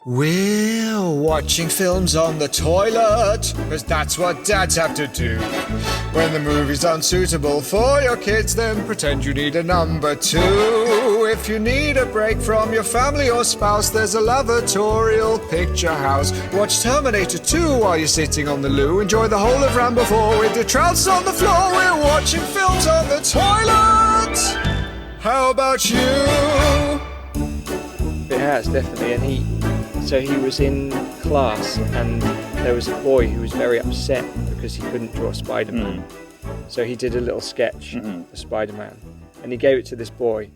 We're watching films on the toilet, because that's what dads have to do. When the movie's unsuitable for your kids, then pretend you need a number two. If you need a break from your family or spouse, there's a lavatorial picture house. Watch Terminator 2 while you're sitting on the loo. Enjoy the whole of Rambo 4 with your trousers on the floor. We're watching films on the toilet. How about you? It has, definitely, So he was in class and there was a boy who was very upset because he couldn't draw Spider-Man. So he did a little sketch for Spider-Man and he gave it to this boy.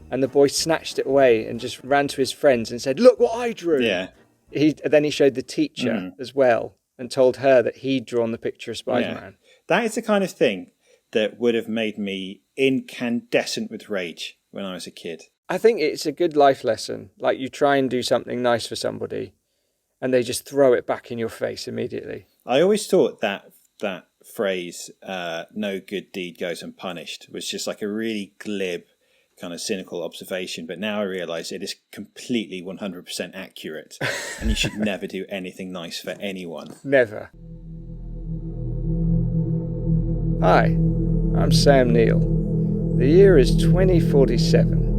And the boy snatched it away and just ran to his friends and said, "Look what I drew." Yeah. Then he showed the teacher as well and told her that he'd drawn the picture of Spider-Man. Yeah. That is the kind of thing that would have made me incandescent with rage when I was a kid. I think it's a good life lesson. Like, you try and do something nice for somebody and they just throw it back in your face immediately. I always thought that phrase, no good deed goes unpunished, was just like a really glib, kind of cynical observation. But now I realise it is completely 100% accurate and you should never do anything nice for anyone. Never. Hi, I'm Sam Neill. The year is 2047.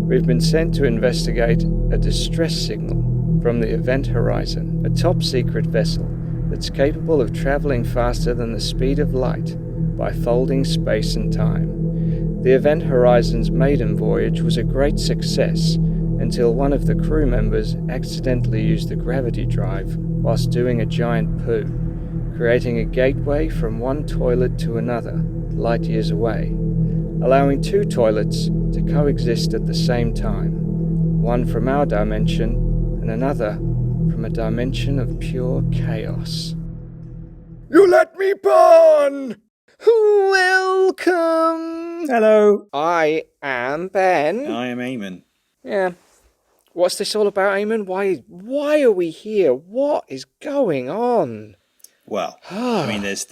We've been sent to investigate a distress signal from the Event Horizon, a top-secret vessel that's capable of travelling faster than the speed of light by folding space and time. The Event Horizon's maiden voyage was a great success until one of the crew members accidentally used the gravity drive whilst doing a giant poo, creating a gateway from one toilet to another, light years away, allowing two toilets to coexist at the same time, one from our dimension and another from a dimension of pure chaos. You let me burn! Welcome! Hello. I am Ben. I am Eamonn. Yeah. What's this all about, Eamonn? Why are we here? What is going on? Well, I mean, there's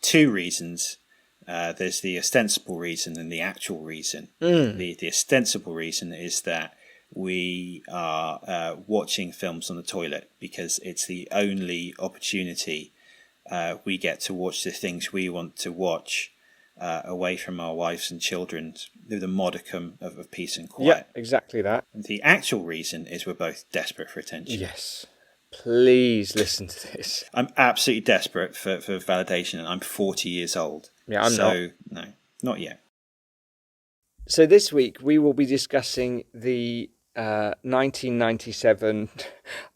two reasons. There's the ostensible reason and the actual reason. The ostensible reason is that we are watching films on the toilet because it's the only opportunity we get to watch the things we want to watch away from our wives and children with a modicum of peace and quiet. Yeah, exactly that. The actual reason is we're both desperate for attention. Yes. Please listen to this. I'm absolutely desperate for validation, and I'm 40 years old. Yeah, I'm not. No, not yet. So this week we will be discussing the 1997,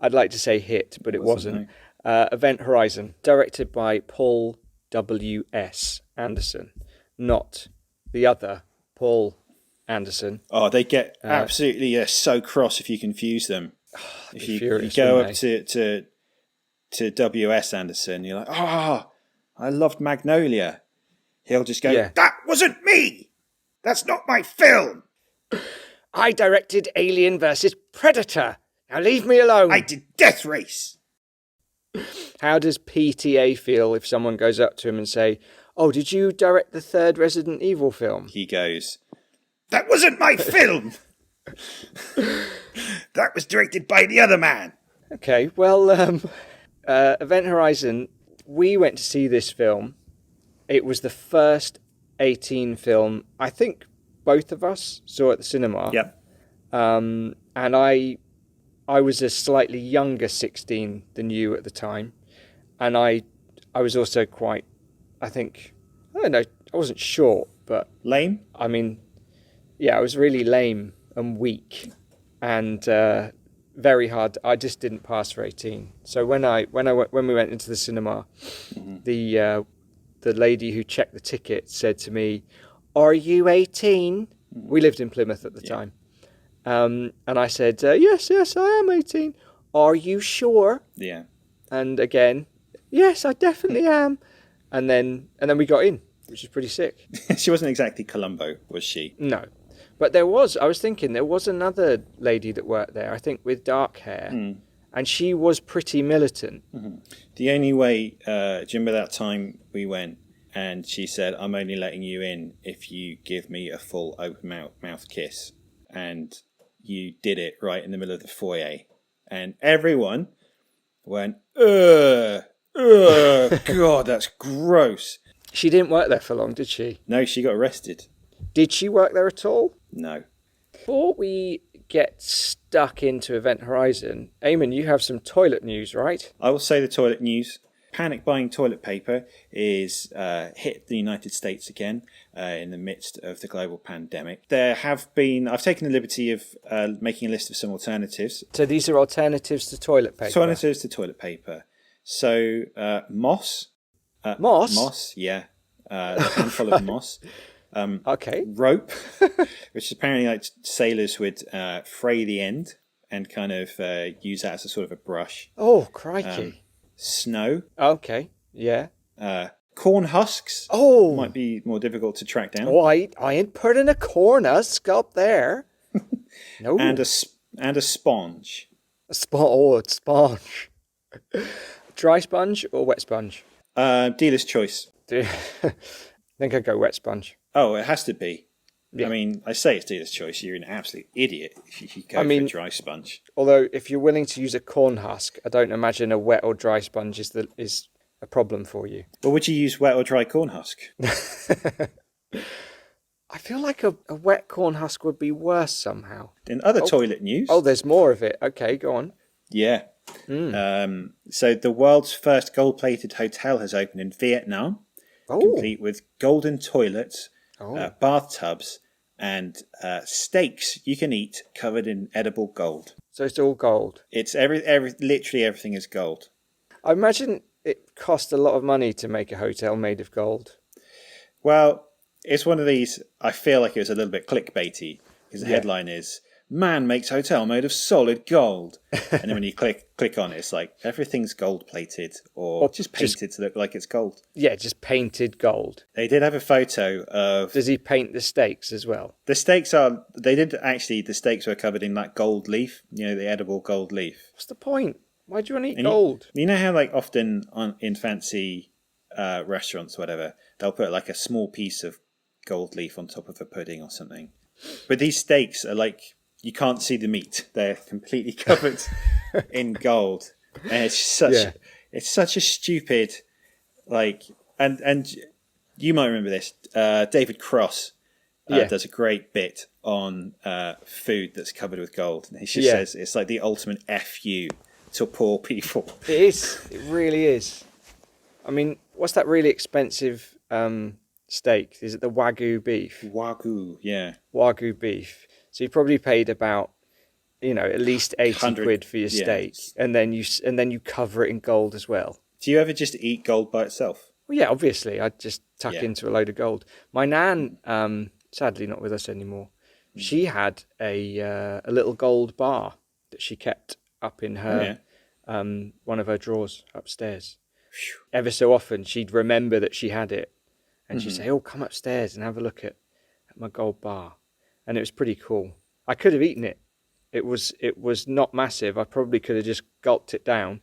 I'd like to say hit, but it wasn't, Event Horizon, directed by Paul W.S. Anderson, not the other Paul Anderson. Oh, they get absolutely so cross if you confuse them. If you go up to W.S. Anderson, you're like, I loved Magnolia. He'll just go, That wasn't me! That's not my film! I directed Alien vs. Predator. Now leave me alone. I did Death Race. How does PTA feel if someone goes up to him and say, "Oh, did you direct the third Resident Evil film?" He goes, That wasn't my film! That was directed by the other man. Okay, well, Event Horizon, we went to see this film. It was the first 18 film I think both of us saw at the cinema. Yep. And I was a slightly younger 16 than you at the time. And I was also quite, I don't know, I wasn't short, but... Lame? I mean, yeah, I was really lame and weak and very hard. I just didn't pass for 18. So when we went into the cinema, the lady who checked the ticket said to me, "Are you 18?" We lived in Plymouth at the time. And I said, yes, I am 18. "Are you sure?" Yeah. And again, "Yes, I definitely am." And then we got in, which is pretty sick. She wasn't exactly Columbo, was she? No. But I was thinking, there was another lady that worked there, I think with dark hair, and she was pretty militant. The only way, do you remember that time we went and she said, "I'm only letting you in if you give me a full open mouth kiss." And you did it right in the middle of the foyer. and everyone went, God, that's gross. She didn't work there for long, did she? No, she got arrested. Did she work there at all? No. Before we get stuck into Event Horizon, Eamon, you have some toilet news, right? I will say the toilet news. Panic buying toilet paper is hit the United States again in the midst of the global pandemic. I've taken the liberty of making a list of some alternatives. So these are alternatives to toilet paper? Alternatives to toilet paper. So moss. Moss? Moss, yeah. A handful of moss. Okay. Rope, which apparently like sailors would fray the end and kind of use that as a sort of a brush. Oh, crikey. Snow. Okay, yeah. Corn husks. Oh. Might be more difficult to track down. Oh, I ain't putting a corn husk up there. No. And a sponge. A sponge. Dry sponge or wet sponge? Dealer's choice. I think I'd go wet sponge. Oh, it has to be. Yeah. I mean, I say it's dealer's choice. You're an absolute idiot if you go for a dry sponge. Although, if you're willing to use a corn husk, I don't imagine a wet or dry sponge is a problem for you. Well, would you use wet or dry corn husk? I feel like a wet corn husk would be worse somehow. In other toilet news... Oh, there's more of it. Okay, go on. Yeah. So the world's first gold-plated hotel has opened in Vietnam, complete with golden toilets, bathtubs, and steaks you can eat covered in edible gold. So it's all gold. It's literally everything is gold. I imagine it cost a lot of money to make a hotel made of gold. Well, it's one of these. I feel like it was a little bit clickbaity because the headline is "Man makes hotel made of solid gold," and then when you click on it, it's like everything's gold plated or just painted to look like it's gold. Yeah, just painted gold. They did have a photo of. Does he paint the steaks as well? The steaks are. They did actually. The steaks were covered in that gold leaf. You know, the edible gold leaf. What's the point? Why do you want to eat gold? You know how, like, often in fancy restaurants, or whatever, they'll put like a small piece of gold leaf on top of a pudding or something. But these steaks are like. You can't see the meat; they're completely covered in gold, and it's such a stupid, like, and you might remember this. David Cross does a great bit on food that's covered with gold, and he just says it's like the ultimate FU to poor people. It is. It really is. I mean, what's that really expensive steak? Is it the Wagyu beef? Wagyu beef. So you probably paid about, at least 80 quid for your steak, and then you cover it in gold as well. Do you ever just eat gold by itself? Well, yeah, obviously. I'd just tuck into a load of gold. My nan, sadly not with us anymore, she had a little gold bar that she kept up in her one of her drawers upstairs. Ever so often, she'd remember that she had it, and she'd say, "Oh, come upstairs and have a look at my gold bar." And it was pretty cool. I could have eaten it. It was not massive. I probably could have just gulped it down,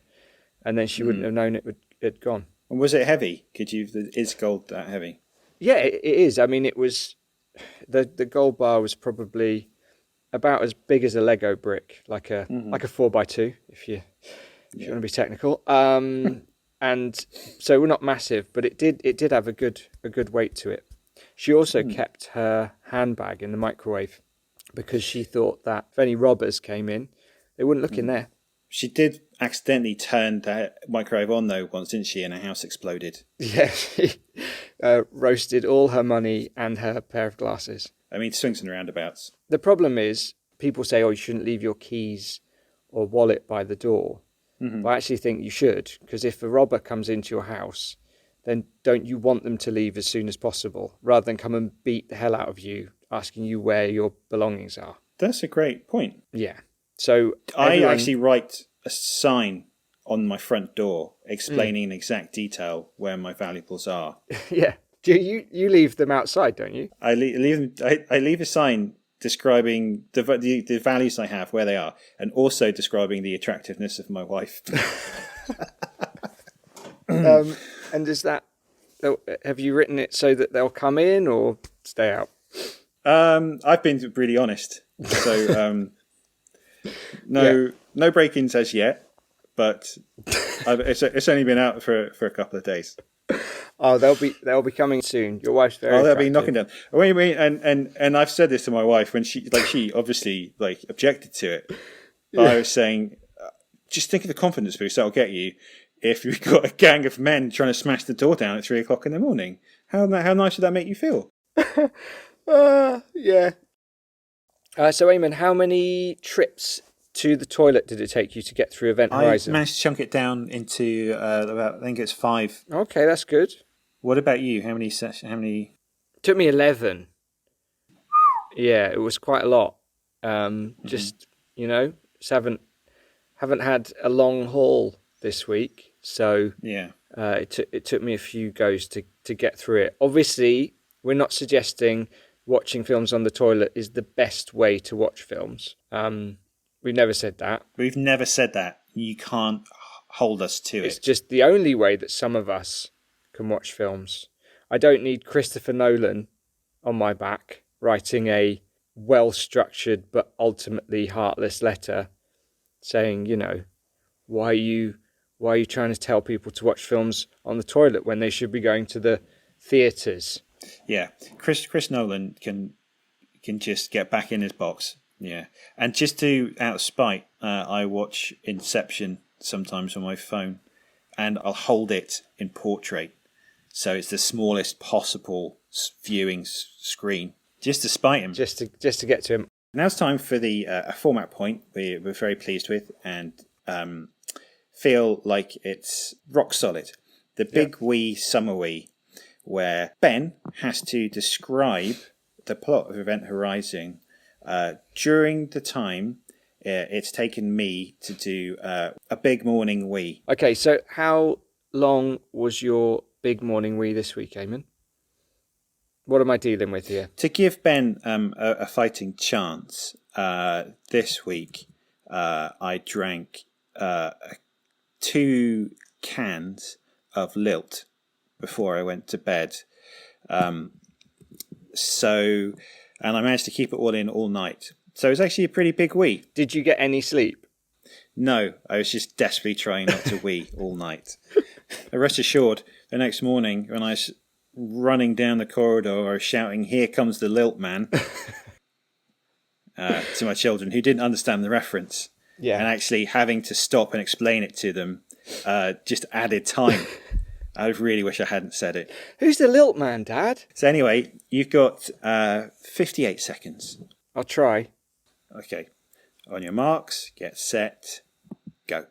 and then she wouldn't have known it had gone. And was it heavy? Is gold that heavy? Yeah, it is. I mean, it was the gold bar was probably about as big as a Lego brick, like a 4x2, if you want to be technical. And so we're not massive, but it did have a good weight to it. She also kept her handbag in the microwave because she thought that if any robbers came in, they wouldn't look in there. She did accidentally turn the microwave on, though, once, didn't she? And her house exploded. Yeah, she roasted all her money and her pair of glasses. I mean, swings and roundabouts. The problem is, people say, you shouldn't leave your keys or wallet by the door. But I actually think you should, because if a robber comes into your house, then don't you want them to leave as soon as possible, rather than come and beat the hell out of you, asking you where your belongings are? That's a great point. Yeah. So I actually write a sign on my front door explaining in exact detail where my valuables are. Yeah. Do you leave them outside, don't you? I leave a sign describing the values I have, where they are, and also describing the attractiveness of my wife. And is that, have you written it so that they'll come in or stay out? I've been really honest. So, no No break-ins as yet, but it's only been out for a couple of days. Oh, they'll be coming soon. Your wife's very. Oh, they'll be attractive. knocking down. Wait, and I've said this to my wife when she obviously objected to it. But I was saying, just think of the confidence boost that'll get you if you've got a gang of men trying to smash the door down at 3 o'clock in the morning. How nice would that make you feel? Yeah. So, Eamon, how many trips to the toilet did it take you to get through Event Horizon? I managed to chunk it down into about, I think it's 5. Okay, that's good. What about you? How many? It took me 11. Yeah, it was quite a lot. Just, just haven't had a long haul this week, so yeah, it took me a few goes to get through it. Obviously, we're not suggesting watching films on the toilet is the best way to watch films. We've never said that. We've never said that. You can't hold us to it. It's just the only way that some of us can watch films. I don't need Christopher Nolan on my back writing a well-structured but ultimately heartless letter saying, why are you trying to tell people to watch films on the toilet when they should be going to the theatres? Yeah, Chris Nolan can just get back in his box. Yeah, and just out of spite, I watch Inception sometimes on my phone, and I'll hold it in portrait, so it's the smallest possible viewing screen, just to spite him. Just to get to him. Now it's time for the a format point we're very pleased with and feel like it's rock solid. The Big Wee Summer Wee, where Ben has to describe the plot of Event Horizon during the time it's taken me to do a big morning wee. Okay, so how long was your big morning wee this week, Eamon? What am I dealing with here? To give Ben a fighting chance, this week I drank 2 cans of Lilt before I went to bed. And I managed to keep it all in all night. So it was actually a pretty big wee. Did you get any sleep? No, I was just desperately trying not to wee all night. Rest assured, the next morning when I was running down the corridor, I was shouting, "Here comes the Lilt man," to my children who didn't understand the reference. Yeah. And actually having to stop and explain it to them just added time. I really wish I hadn't said it. Who's the Lilt man, Dad? So anyway, you've got 58 seconds. I'll try. Okay. On your marks, get set, go.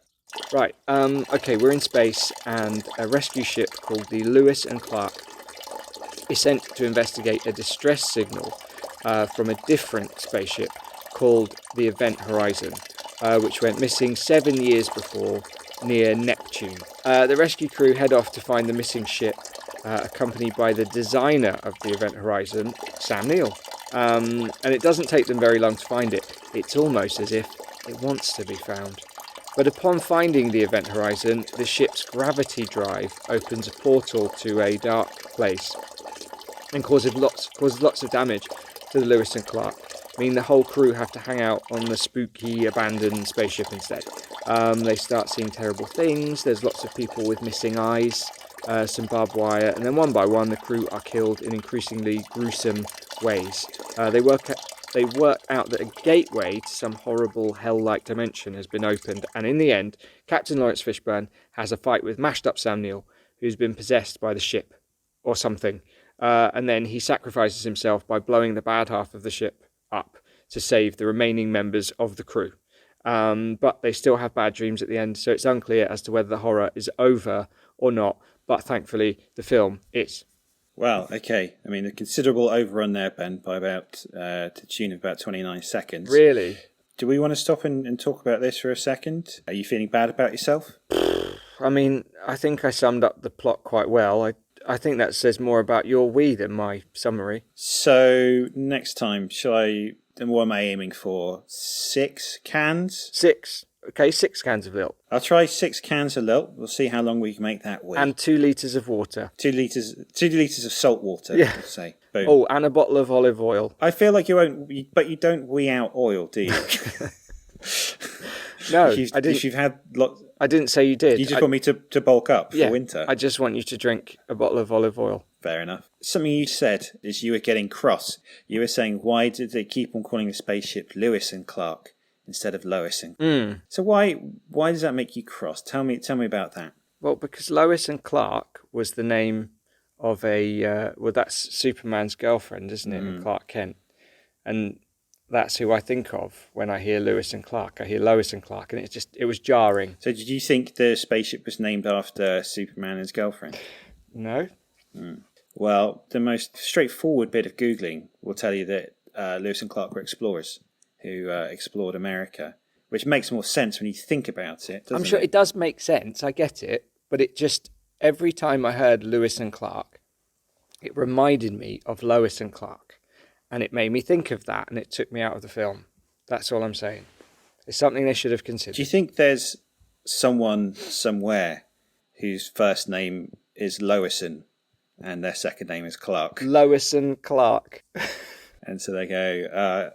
Right. Okay, we're in space, and a rescue ship called the Lewis and Clark is sent to investigate a distress signal from a different spaceship called the Event Horizon, which went missing 7 years before near Neptune. The rescue crew head off to find the missing ship, accompanied by the designer of the Event Horizon, Sam Neill. And it doesn't take them very long to find it. It's almost as if it wants to be found. But upon finding the Event Horizon, the ship's gravity drive opens a portal to a dark place and causes lots of damage to the Lewis and Clark, meaning the whole crew have to hang out on the spooky, abandoned spaceship instead. They start seeing terrible things. There's lots of people with missing eyes, some barbed wire, and then one by one the crew are killed in increasingly gruesome ways. They work out that a gateway to some horrible hell-like dimension has been opened, and in the end, Captain Laurence Fishburne has a fight with mashed-up Sam Neill, who's been possessed by the ship, or something, and then he sacrifices himself by blowing the bad half of the ship up to save the remaining members of the crew. But they still have bad dreams at the end, so it's unclear as to whether the horror is over or not, but thankfully the film is. Well, okay. I mean, a considerable overrun there, Ben, by about to the tune of about 29 seconds. Really? Do we want to stop and talk about this for a second? Are you feeling bad about yourself? I mean, I think I summed up the plot quite well. I think that says more about your we than my summary. So, next time, what am I aiming for? 6 cans? 6. Okay, 6 cans of Lilt. I'll try 6 cans of Lilt. We'll see how long we can make that wee. And 2 litres of water. 2 litres of salt water, yeah. Let's say. Boom. Oh, and a bottle of olive oil. I feel like you won't, but you don't wee out oil, do you? No, I didn't. You've had lots. I didn't say you did. You just want me to bulk up for winter. I just want you to drink a bottle of olive oil. Fair enough. Something you said is you were getting cross. You were saying, why did they keep on calling the spaceship Lewis and Clark instead of Lois and? So why does that make you cross? Tell me about that. Well, because Lois and Clark was the name of that's Superman's girlfriend, isn't it? Clark Kent. And that's who I think of when I hear Lewis and Clark. I hear Lois and Clark, and it was jarring. So did you think the spaceship was named after Superman and his girlfriend? No. Well, the most straightforward bit of Googling will tell you that Lewis and Clark were explorers who explored America, which makes more sense when you think about it, doesn't I'm sure it? It does make sense. I get it. But it just, every time I heard Lewis and Clark, it reminded me of Lois and Clark. And it made me think of that, and it took me out of the film. That's all I'm saying. It's something they should have considered. Do you think there's someone somewhere whose first name is Lowison and their second name is Clark? Lois and Clark. And so they go,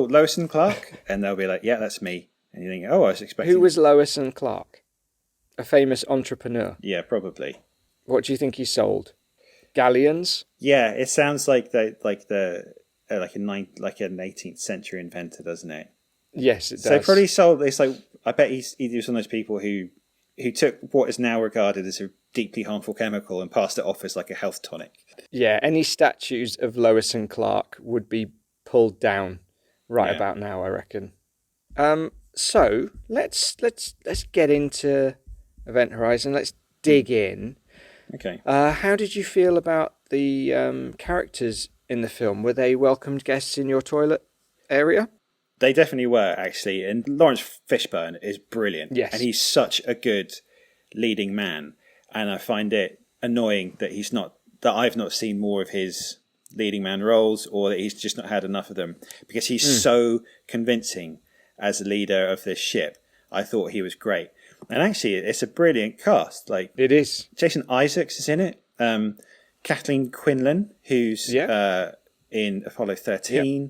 Lois and Clark? And they'll be like, yeah, that's me. And you think, I was expecting... Who was Lois and Clark? A famous entrepreneur. Yeah, probably. What do you think he sold? Galleons? Yeah, it sounds like an 18th century inventor, doesn't it? Yes, it does. So probably sold. It's like, I bet he was one of those people who took what is now regarded as a deeply harmful chemical and passed it off as like a health tonic. Yeah, any statues of Lois and Clark would be pulled down about now, I reckon. So let's get into Event Horizon. Let's dig in. Okay. How did you feel about the characters in the film? Were they welcomed guests in your toilet area? They definitely were, actually. And Laurence Fishburne is brilliant. Yes. And he's such a good leading man. And I find it annoying that I've not seen more of his leading man roles, or that he's just not had enough of them, because he's so convincing as a leader of this ship. I thought he was great. And actually, it's a brilliant cast. Like, it is. Jason Isaacs is in it. Kathleen Quinlan, who's in Apollo 13.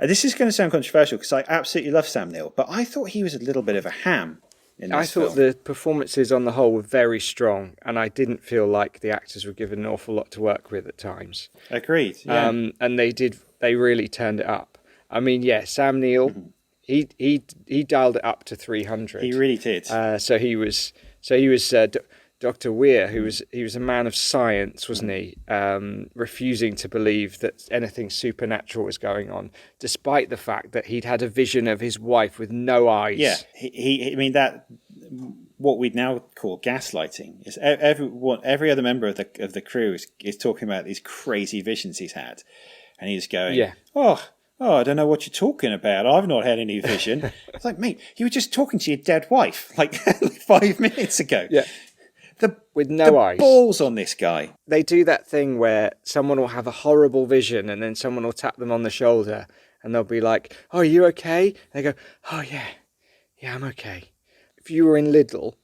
Yep. This is going to sound controversial because I absolutely love Sam Neill, but I thought he was a little bit of a ham in this film. I thought the performances on the whole were very strong, and I didn't feel like the actors were given an awful lot to work with at times. Agreed. Yeah. And they really turned it up. I mean, Sam Neill, he dialed it up to 300. He really did. So he was Dr. Weir, he was a man of science, wasn't he? Refusing to believe that anything supernatural was going on, despite the fact that he'd had a vision of his wife with no eyes. Yeah, I mean that what we'd now call gaslighting is every other member of the crew is talking about these crazy visions he's had, and he's going, Oh, I don't know what you're talking about. I've not had any vision. It's like, mate, you were just talking to your dead wife like 5 minutes ago. Yeah. With no eyes. Balls on this guy. They do that thing where someone will have a horrible vision and then someone will tap them on the shoulder and they'll be like, oh, are you okay? They go, oh, yeah, I'm okay. If you were in Lidl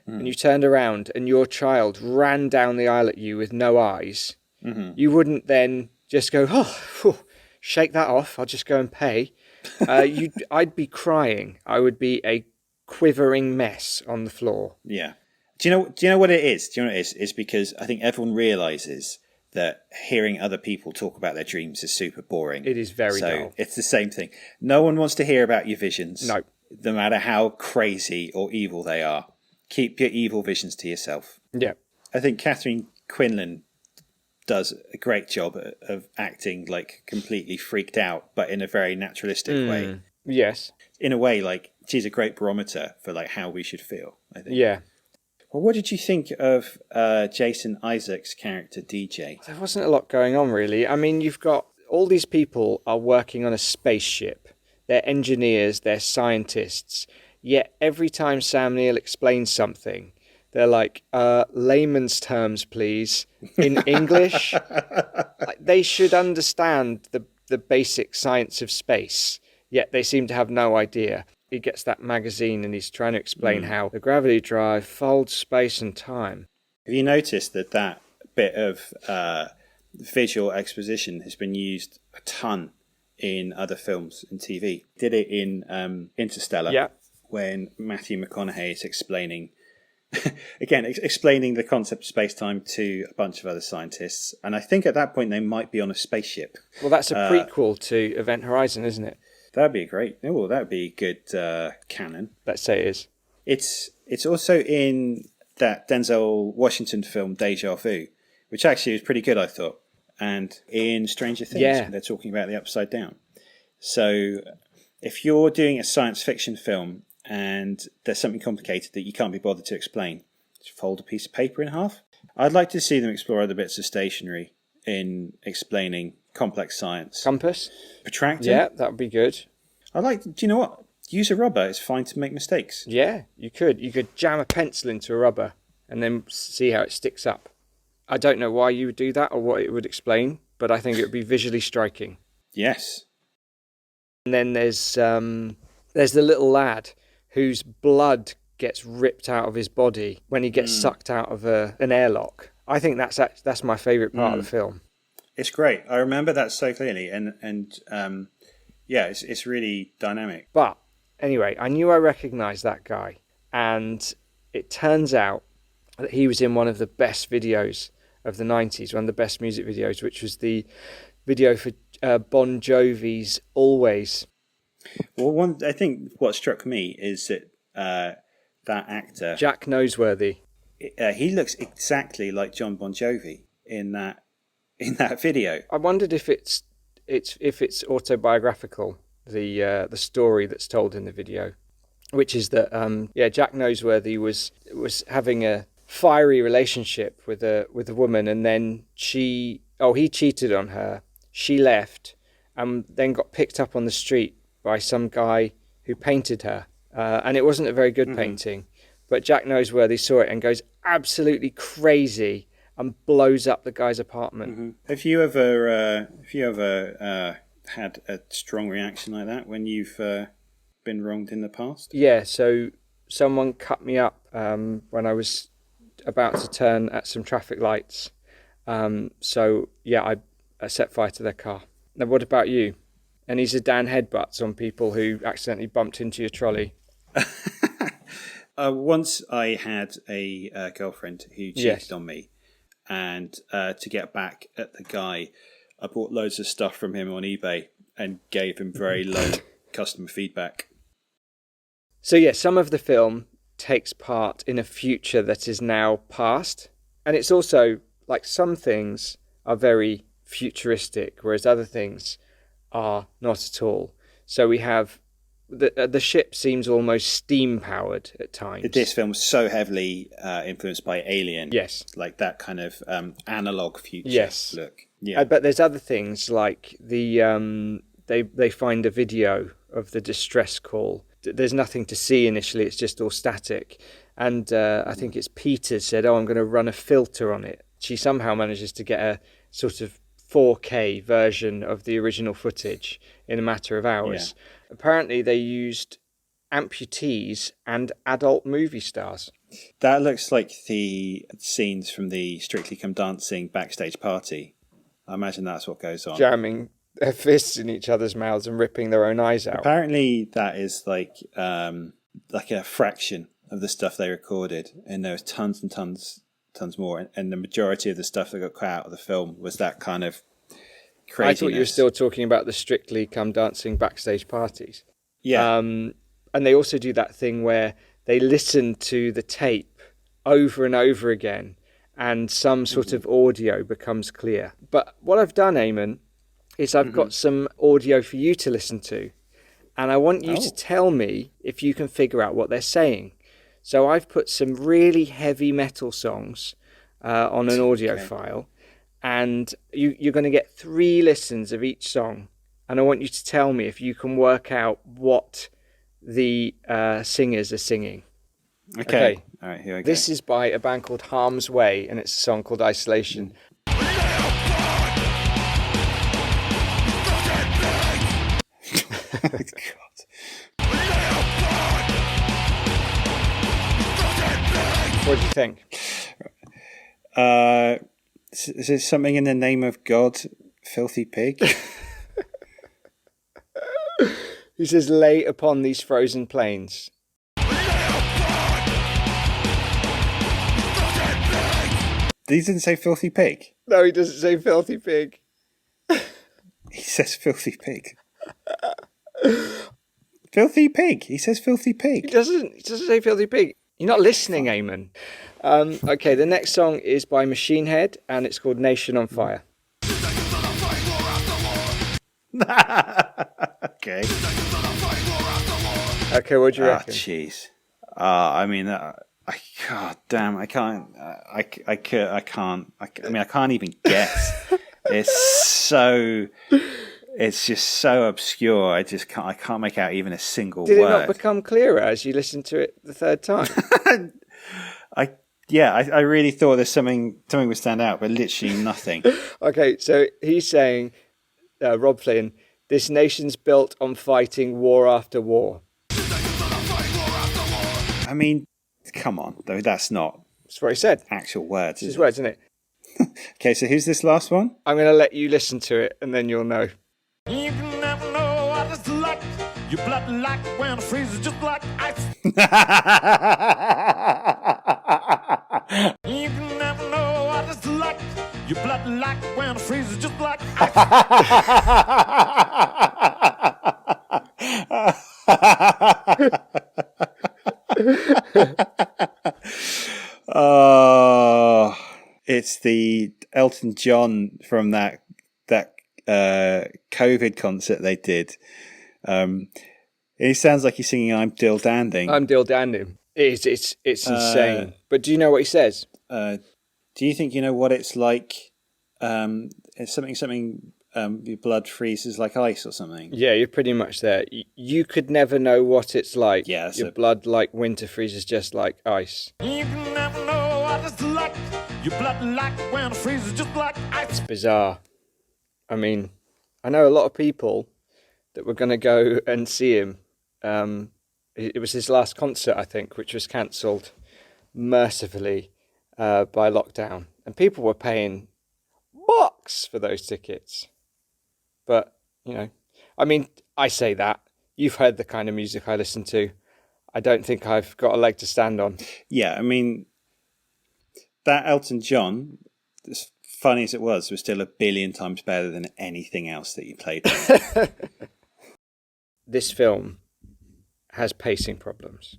and you turned around and your child ran down the aisle at you with no eyes, you wouldn't then just go, oh, shake that off, I'll just go and pay. I'd be crying. I would be a quivering mess on the floor. Yeah. Do you know what it is? Do you know what it is? It's because I think everyone realises that hearing other people talk about their dreams is super boring. It is very dull. It's the same thing. No one wants to hear about your visions. No. No matter how crazy or evil they are. Keep your evil visions to yourself. Yeah. I think Kathleen Quinlan does a great job of acting like completely freaked out, but in a very naturalistic way. Yes. In a way, like, she's a great barometer for like how we should feel, I think. Yeah. Well, what did you think of Jason Isaacs' character, DJ? There wasn't a lot going on, really. I mean, you've got all these people are working on a spaceship. They're engineers, they're scientists. Yet every time Sam Neill explains something, they're like, layman's terms, please, in English. Like, they should understand the basic science of space, yet they seem to have no idea. He gets that magazine and he's trying to explain how the gravity drive folds space and time. Have you noticed that bit of visual exposition has been used a ton in other films and TV? Did it in Interstellar. Yeah. when Matthew McConaughey is explaining, again, explaining the concept of space-time to a bunch of other scientists. And I think at that point they might be on a spaceship. Well, that's a prequel to Event Horizon, isn't it? That'd be great. Oh, that'd be good canon. Let's say it is. It's also in that Denzel Washington film Deja Vu, which actually was pretty good, I thought. And in Stranger Things, they're talking about the Upside Down. So if you're doing a science fiction film and there's something complicated that you can't be bothered to explain, just fold a piece of paper in half. I'd like to see them explore other bits of stationery in explaining complex science. Compass? Protractor? Yeah, that would be good. Do you know what? Use a rubber. It's fine to make mistakes. Yeah, you could. You could jam a pencil into a rubber and then see how it sticks up. I don't know why you would do that or what it would explain, but I think it would be visually striking. Yes. And then there's the little lad whose blood gets ripped out of his body when he gets sucked out of an airlock. I think that's my favourite part of the film. It's great. I remember that so clearly, and it's really dynamic. But anyway, I knew I recognised that guy, and it turns out that he was in one of the best videos of the 90s, one of the best music videos, which was the video for Bon Jovi's Always. Well, I think what struck me is that that actor, Jack Noseworthy, he looks exactly like John Bon Jovi in that video. I wondered if it's autobiographical, the story that's told in the video, which is that Jack Noseworthy was having a fiery relationship with a woman, and then he cheated on her. She left, and then got picked up on the street by some guy who painted her, and it wasn't a very good painting. But Jack Noseworthy saw it and goes absolutely crazy and blows up the guy's apartment. Mm-hmm. Have you ever had a strong reaction like that when you've been wronged in the past? Yeah. So someone cut me up when I was about to turn at some traffic lights. I set fire to their car. Now, what about you? Any Zidane headbutts on people who accidentally bumped into your trolley? Once I had a girlfriend who cheated on me, and to get back at the guy, I bought loads of stuff from him on eBay and gave him very low customer feedback. So yeah, some of the film takes part in a future that is now past, and it's also like some things are very futuristic, whereas other things are not at all. So we have the ship seems almost steam powered at times. This film was so heavily influenced by Alien. Yes, like that kind of analog future look. Yeah, but there's other things like they find a video of the distress call. There's nothing to see initially; it's just all static. And I think it's Peter said, "Oh, I'm going to run a filter on it." She somehow manages to get a sort of 4K version of the original footage in a matter of hours. Yeah. Apparently they used amputees and adult movie stars. That looks like the scenes from the Strictly Come Dancing backstage party. I imagine that's what goes on. Jamming their fists in each other's mouths and ripping their own eyes out. Apparently that is like a fraction of the stuff they recorded, and there was tons and tons more, and the majority of the stuff that got cut out of the film was that kind of craziness. I thought you were still talking about the Strictly Come Dancing backstage parties. Yeah. And they also do that thing where they listen to the tape over and over again, and some sort of audio becomes clear. But what I've done, Eamon, is I've got some audio for you to listen to, and I want you to tell me if you can figure out what they're saying. So I've put some really heavy metal songs on an audio file, and you're going to get 3 listens of each song, and I want you to tell me if you can work out what the singers are singing. Okay. All right, here I go. This is by a band called Harm's Way, and it's a song called Isolation. God. What do you think? Is there something in the name of God, filthy pig? He says, lay upon these frozen plains. He didn't say filthy pig. No, he doesn't say filthy pig. He says filthy pig. Filthy pig. He says filthy pig. He doesn't say filthy pig. You're not listening, Eamon. Okay, the next song is by Machine Head, and it's called Nation on Fire. Okay. Okay, what do you reckon? Jeez. I mean, God damn, I can't. I mean, I can't even guess. It's just so obscure. I can't make out even a single word. Did it not become clearer as you listened to it the third time? I really thought there's something would stand out, but literally nothing. Okay, so he's saying, Rob Flynn, this nation's built on fighting war after war. I mean, come on, though. That's not. That's what he said. Actual words. It's his words, isn't it? Okay, so who's this last one? I'm going to let you listen to it, and then you'll know. You can never know what it's like. Your blood like when it freezes just like ice. You can never know what it's like. Your blood like when it freezes just like ice. Oh, it's the Elton John from that COVID concert they did. It sounds like he's singing "I'm Dill Danding." I'm Dill Danding. It's insane. But do you know what he says? Do you think you know what it's like? It's something. Your blood freezes like ice or something. Yeah, you're pretty much there. You could never know what it's like. Yeah, your blood like winter freezes just like ice. You can never know what it's like. Your blood like when it freezes just like ice. It's bizarre. I mean, I know a lot of people that were going to go and see him. It was his last concert, I think, which was cancelled mercifully by lockdown. And people were paying bucks for those tickets. But, you know, I mean, I say that. You've heard the kind of music I listen to. I don't think I've got a leg to stand on. Yeah, I mean, that Elton John, as funny as it was still 1 billion times better than anything else that you played. This film has pacing problems.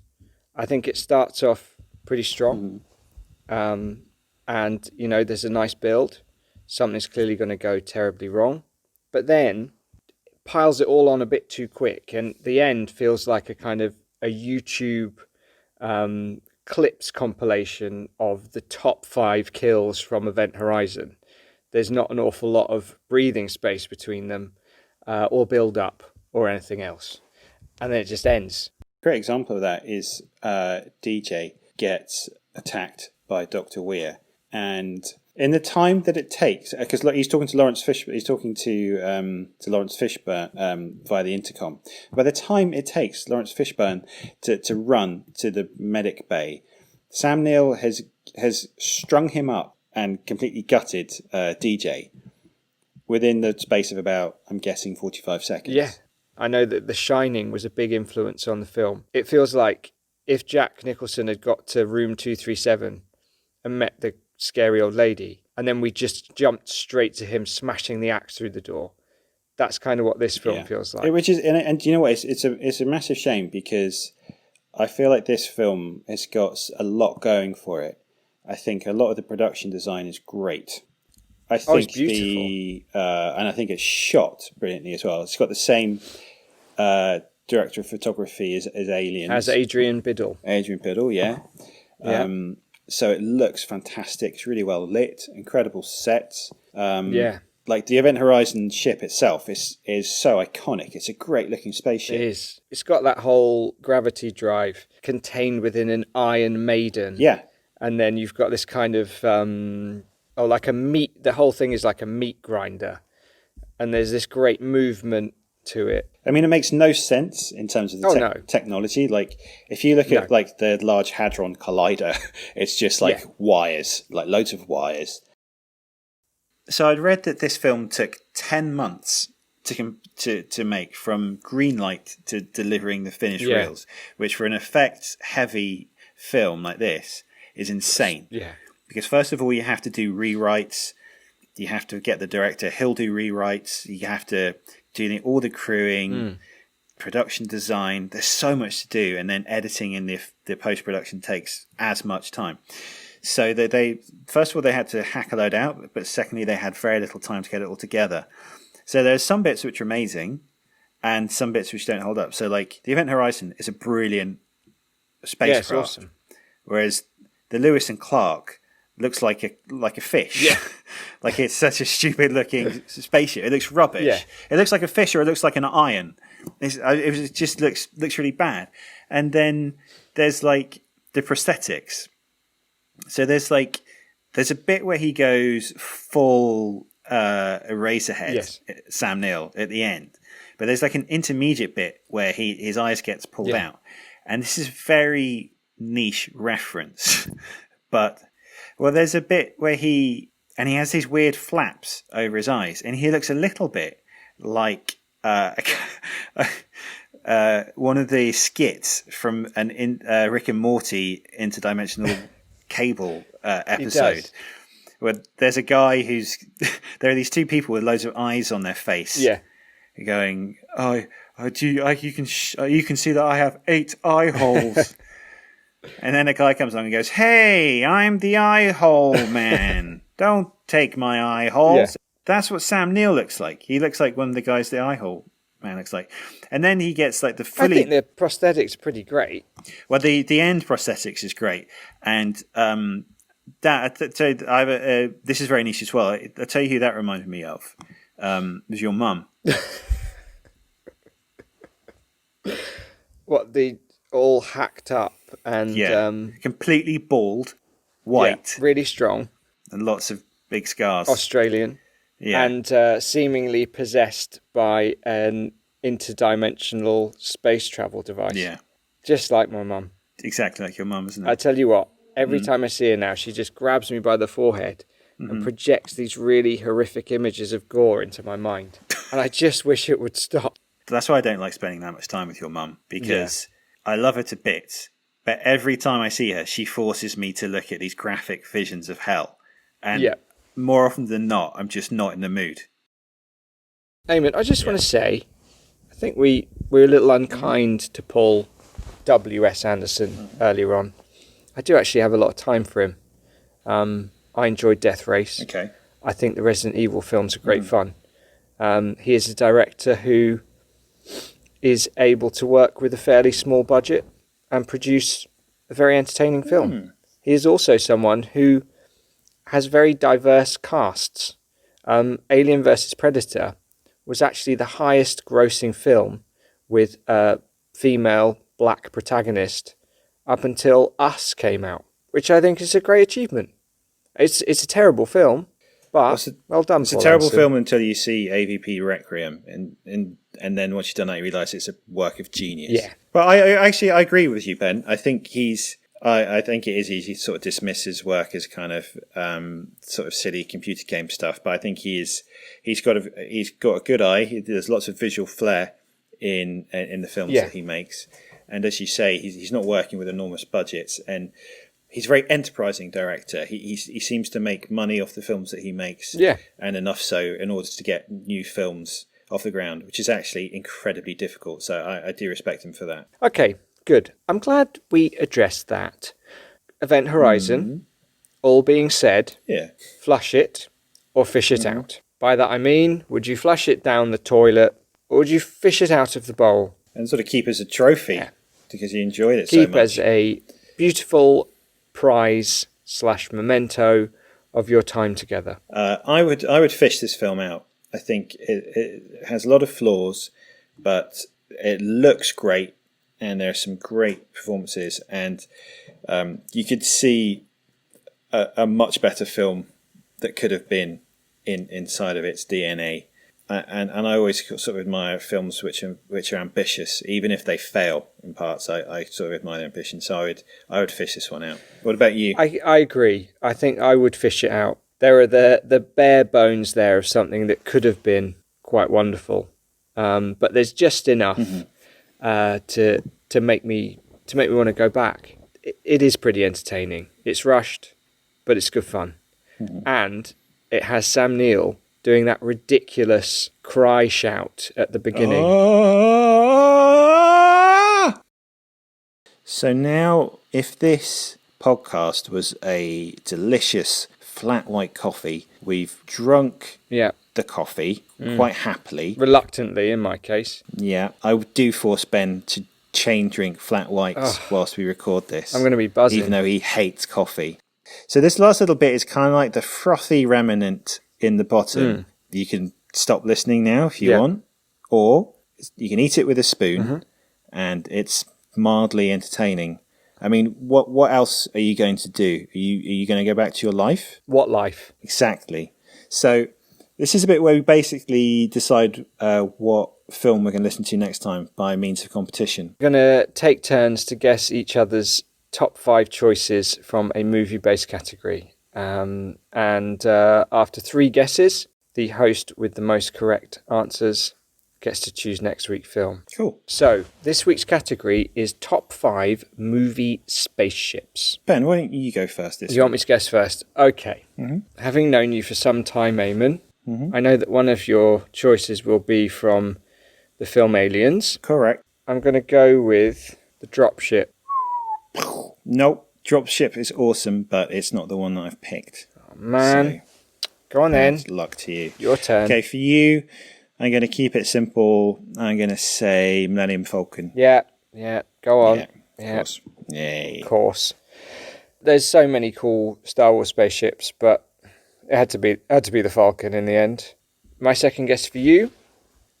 I think it starts off pretty strong. And, you know, there's a nice build. Something's clearly going to go terribly wrong. But then piles it all on a bit too quick. And the end feels like a kind of a YouTube clips compilation of the top 5 kills from Event Horizon. There's not an awful lot of breathing space between them or build up or anything else. And then it just ends. Great example of that is DJ gets attacked by Dr. Weir. And in the time that it takes, because he's talking to Laurence Fishburne, he's talking to Laurence Fishburne via the intercom. By the time it takes Laurence Fishburne to run to the medic bay, Sam Neill has strung him up and completely gutted DJ within the space of about, I'm guessing, 45 seconds. Yeah, I know that The Shining was a big influence on the film. It feels like if Jack Nicholson had got to room 237 and met the scary old lady, and then we just jumped straight to him smashing the axe through the door. That's kind of what this film feels like. Which is, and you know what? It's a massive shame because I feel like this film has got a lot going for it. I think a lot of the production design is great. I think it's beautiful. And I think it's shot brilliantly as well. It's got the same director of photography as Aliens. As Adrian Biddle. Adrian Biddle, yeah. So it looks fantastic. It's really well lit. Incredible sets. Like the Event Horizon ship itself is so iconic. It's a great looking spaceship. It is. It's got that whole gravity drive contained within an Iron Maiden. Yeah. And then you've got this kind of, like a meat, the whole thing is like a meat grinder. And there's this great movement to it. I mean, it makes no sense in terms of the technology. Like, if you look at like the Large Hadron Collider, it's just like wires, like loads of wires. So I'd read that this film took 10 months to make, from green light to delivering the finished reels, which for an effects heavy film like this is insane. Yeah. because first of all, you have to do rewrites. You have to get the director. He'll do rewrites. You have to do all the crewing, production design. There's so much to do, and then editing in the post production takes as much time. So they first of all, they had to hack a load out, but secondly, they had very little time to get it all together. So there's some bits which are amazing, and some bits which don't hold up. So like the Event Horizon is a brilliant spacecraft, yeah, it's awesome. Whereas the Lewis and Clark looks like a fish. Yeah. Like it's such a stupid looking spaceship. It looks rubbish. Yeah. It looks like a fish, or it looks like an iron. It just looks really bad. And then there's like the prosthetics. So there's a bit where he goes full Eraserhead, yes. Sam Neill, at the end. But there's like an intermediate bit where his eyes gets pulled out. And this is very niche reference. But, well, there's a bit where he has these weird flaps over his eyes. And he looks a little bit like one of the skits from an Rick and Morty interdimensional cable episode. Where there's a guy there are these two people with loads of eyes on their face. Yeah. Going, you can see that I have 8 eye holes. And then a guy comes along and goes, "Hey, I'm the eye hole man. Don't take my eye holes." Yeah. That's what Sam Neill looks like. He looks like one of the guys the eye hole man looks like. And then he gets like the fully... I think the prosthetics are pretty great. Well, the end prosthetics is great. And this is very niche as well. I'll tell you who that reminded me of. Was your mum. What, the all hacked up and completely bald, white, really strong, and lots of big scars. Australian, and seemingly possessed by an interdimensional space travel device. Yeah, just like my mum. Exactly like your mum, isn't it? I tell you what, every time I see her now, she just grabs me by the forehead and projects these really horrific images of gore into my mind, and I just wish it would stop. That's why I don't like spending that much time with your mum, because I love her to bits, but every time I see her, she forces me to look at these graphic visions of hell. And more often than not, I'm just not in the mood. Eamon, I just want to say, I think we're a little unkind to Paul W.S. Anderson earlier on. I do actually have a lot of time for him. I enjoyed Death Race. Okay. I think the Resident Evil films are great fun. He is a director who is able to work with a fairly small budget and produce a very entertaining film. He is also someone who has very diverse casts. Alien vs. Predator was actually the highest grossing film with a female black protagonist up until Us came out, which I think is a great achievement. It's a terrible film, but well done. It's a terrible film until you see AVP Requiem, and then once you've done that, you realise it's a work of genius. Yeah. But I agree with you, Ben. I think I think it is easy to sort of dismiss his work as kind of sort of silly computer game stuff. But I think he's got a good eye. There's lots of visual flair in the films that he makes, and as you say, he's not working with enormous budgets, and he's a very enterprising director. He seems to make money off the films that he makes, and enough so in order to get new films off the ground, which is actually incredibly difficult. So I do respect him for that. Okay, good. I'm glad we addressed that. Event Horizon, all being said, flush it or fish it out. By that I mean, would you flush it down the toilet or would you fish it out of the bowl? And sort of keep as a trophy because you enjoyed it so much. Keep as a beautiful prize / memento of your time together. I would fish this film out. I think it has a lot of flaws, but it looks great, and there are some great performances, and you could see a much better film that could have been inside of its DNA. And I always sort of admire films which are ambitious, even if they fail in parts. I sort of admire their ambition, so I would fish this one out. What about you? I agree. I think I would fish it out. There are the bare bones there of something that could have been quite wonderful, but there's just enough to make me want to go back. It is pretty entertaining. It's rushed. but it's good fun. And it has Sam Neill doing that ridiculous cry shout at the beginning. So now, if this podcast was a delicious flat white coffee, we've drunk the coffee quite happily. Reluctantly, in my case. Yeah, I do force Ben to chain drink flat whites whilst we record this. I'm going to be buzzing. Even though he hates coffee. So this last little bit is kind of like the frothy remnant in the bottom. You can stop listening now if you want, or you can eat it with a spoon, and it's mildly entertaining. I mean, what else are you going to do? Are you going to go back to your life? What life? Exactly. So this is a bit where we basically decide what film we're going to listen to next time by means of competition. We're going to take turns to guess each other's top 5 choices from a movie-based category. And after 3 guesses, the host with the most correct answers gets to choose next week's film. Cool. So, this week's category is top 5 movie spaceships. Ben, why don't you go first this week? You want me to guess first? Okay. Having known you for some time, Eamon, I know that one of your choices will be from the film Aliens. Correct. I'm going to go with the dropship. Nope. Dropship is awesome, but it's not the one that I've picked. Oh, man. So, go on then. Luck to you. Your turn. Okay, for you, I'm going to keep it simple. I'm going to say Millennium Falcon. Yeah. Go on. Yeah, of course. Yay. Of course. There's so many cool Star Wars spaceships, but it had to be the Falcon in the end. My second guess for you,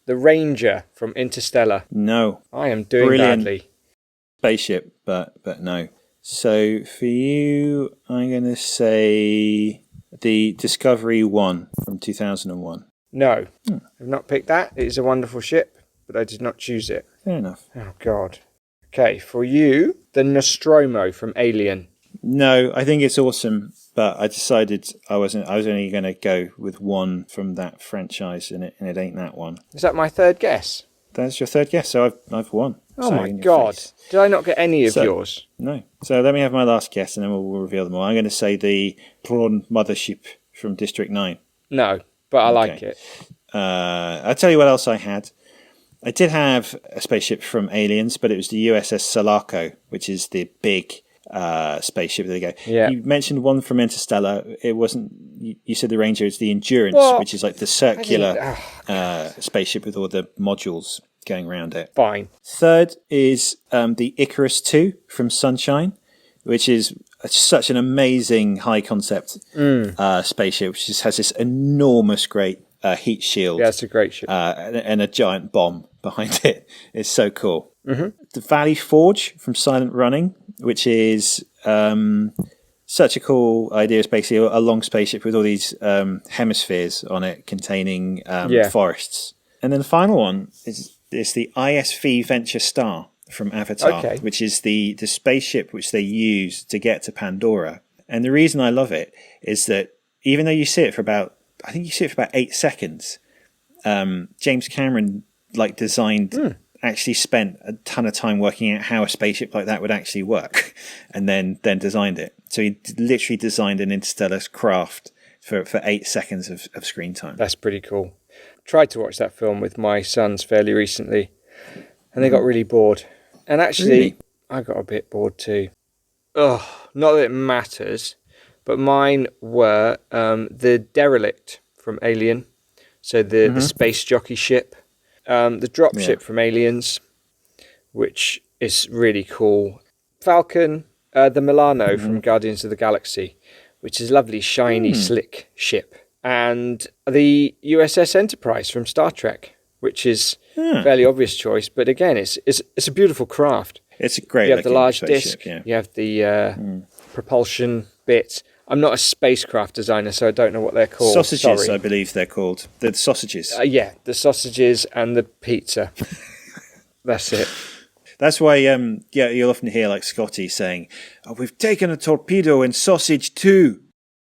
the Ranger from Interstellar. No. I am doing Brilliant badly. Spaceship, but no. So for you, I'm going to say the Discovery 1 from 2001. No, I've not picked that. It is a wonderful ship, but I did not choose it. Fair enough. Oh, God. Okay, for you, the Nostromo from Alien. No, I think it's awesome, but I decided I was only going to go with one from that franchise, and it ain't that one. Is that my third guess? That's your third guess, so I've won. Oh, so my God. Did I not get any of So- yours? No. So let me have my last guess, and then we'll reveal them all. I'm going to say the Prawn Mothership from District 9. No, but I like it. I'll tell you what else I had. I did have a spaceship from Aliens, but it was the USS Sulaco, which is the big spaceship. There you go. Yeah. You mentioned one from Interstellar. It wasn't. You said the Ranger is the Endurance, What? which is like the circular spaceship with all the modules going around it. Fine. Third is the Icarus 2 from Sunshine, which is such an amazing high concept spaceship, which just has this enormous great heat shield. Yeah, it's a great ship. And a giant bomb behind it. It's so cool. The Valley Forge from Silent Running, which is such a cool idea. It's basically a long spaceship with all these hemispheres on it containing forests. And then the final one is the ISV Venture Star from Avatar, which is the spaceship which they use to get to Pandora. And the reason I love it is that even though you see it for about 8 seconds, James Cameron actually spent a ton of time working out how a spaceship like that would actually work, and then designed it. So he literally designed an interstellar craft for 8 seconds of screen time. That's pretty cool. Tried to watch that film with my sons fairly recently, and they got really bored. And actually, Really? I got a bit bored too. Not that it matters, but mine were the Derelict from Alien, so the space jockey ship, the drop ship from Aliens, which is really cool. Falcon, the Milano from Guardians of the Galaxy, which is a lovely, shiny, slick ship. And the USS Enterprise from Star Trek, which is a fairly obvious choice, but again, it's a beautiful craft. It's a great. You have the large spaceship, disc, yeah. you have the propulsion bit. I'm not a spacecraft designer, so I don't know what they're called. Sausages, Sorry. I believe they're called. The sausages. The sausages and the pizza. That's it. That's why, you'll often hear like Scotty saying, "Oh, we've taken a torpedo in sausage too."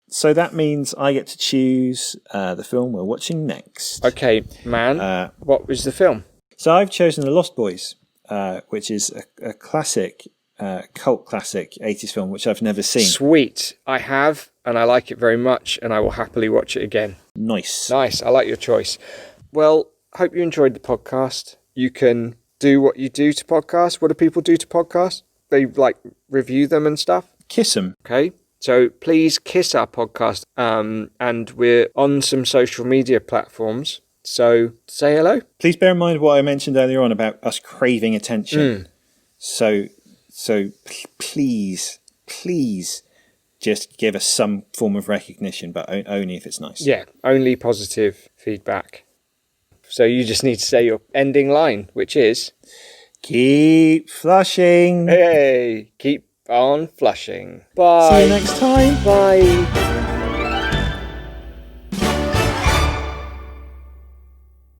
So that means I get to choose the film we're watching next. Okay, man. What was the film? So I've chosen The Lost Boys, which is a classic cult classic 80s film, which I've never seen. Sweet. I have, and I like it very much, and I will happily watch it again. Nice. Nice. I like your choice. Well, hope you enjoyed the podcast. You can do what you do to podcasts. What do people do to podcasts? They like review them and stuff. Kiss them. Okay. So please kiss our podcast. And we're on some social media platforms. So say hello. Please bear in mind what I mentioned earlier on about us craving attention. So please just give us some form of recognition, but only if it's nice. Yeah, only positive feedback. So you just need to say your ending line, which is... Keep flushing. Hey, keep on flushing. Bye. See you next time. Bye.